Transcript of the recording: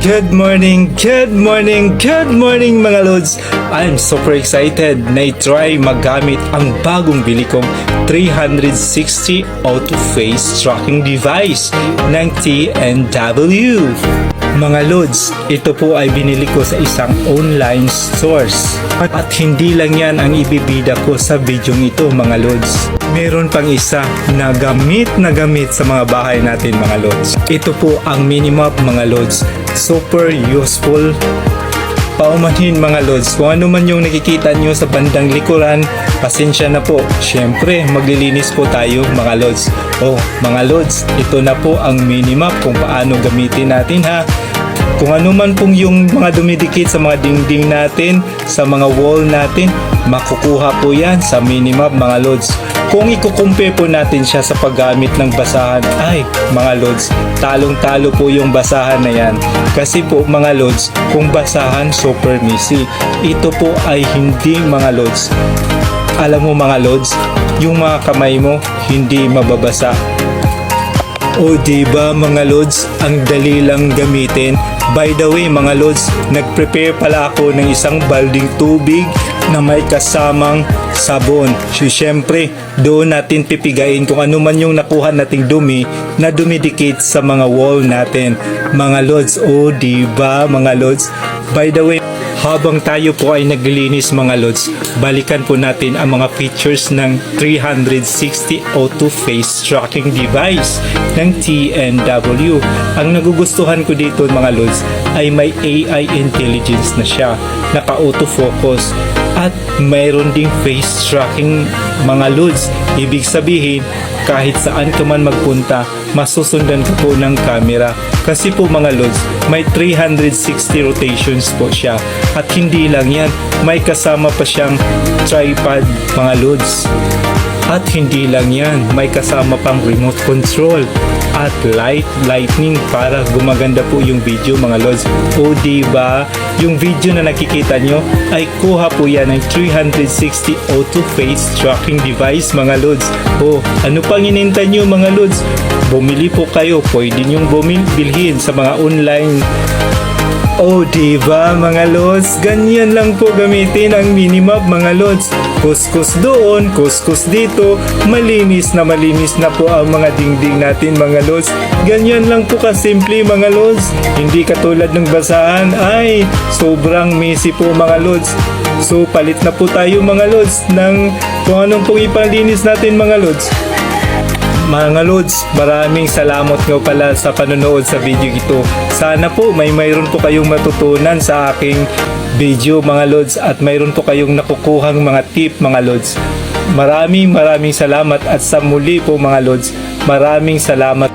Good morning, good morning, good morning mga lods! I'm super excited na i-try magamit ang bagong bili kong 360 auto face tracking device ng TNW. Mga lods, ito po ay binili ko sa isang online source. At hindi lang yan ang ibibida ko sa videong ito mga lods. Meron pang isa na gamit sa mga bahay natin mga lods. Ito po ang Minimap mga lods. Super useful. Paumanhin mga lods, kung ano man yung nakikita nyo sa bandang likuran, pasensya na po. Syempre, maglilinis po tayo mga lods. Mga lods, ito na po ang Minimap kung paano gamitin natin ha. Kung ano man pong yung mga dumidikit sa mga dingding natin, sa mga wall natin, makukuha po yan sa Minimap mga lods. Kung ikukumpare po natin siya sa paggamit ng basahan, ay mga lods, talong-talo po yung basahan na yan. Kasi po mga lods, kung basahan, super messy. Ito po ay hindi mga lods. Alam mo mga lods, yung mga kamay mo hindi mababasa. Diba mga lods, ang dali lang gamitin. By the way mga lods, nag-prepare pala ako ng isang balding tubig na may kasamang sabon. So syempre, doon natin pipigain kung ano man yung nakuha nating dumi na dumidikit sa mga wall natin. Mga lods, diba mga lods? By the way, habang tayo po ay naglilinis mga lods, balikan po natin ang mga features ng 360 auto face tracking device ng TNW. Ang nagugustuhan ko dito mga lods ay may AI intelligence na siya, naka-autofocus at mayroon ding face tracking mga lods. Ibig sabihin, kahit saan ka man magpunta, masusundan ka po ng camera. Kasi po mga lods, may 360 rotations po siya. At hindi lang yan, may kasama pa siyang tripod mga lods. At hindi lang yan, may kasama pang remote control at lightning para gumaganda po yung video mga lods. Diba? Yung video na nakikita nyo ay kuha po yan ng 360 auto face tracking device mga lods. Ano pang inintay nyo mga lods? Bumili po kayo, pwede nyong bilhin sa mga online. Diba mga lods? Ganyan lang po gamitin ang Minimap mga lods. Kuskus doon, kuskus dito, malinis na po ang mga dingding natin mga lods. Ganyan lang po kasimple mga lods. Hindi katulad ng basahan, ay sobrang messy po mga lods. So palit na po tayo mga lods ng kung anong pong ipalinis natin mga lods. Mga lods, maraming salamat nga pala sa panonood sa video ito. Sana po mayroon po kayong matutunan sa aking video mga lods at mayroon po kayong nakukuhang mga tip mga lods. Maraming salamat at sa muli po mga lods, maraming salamat.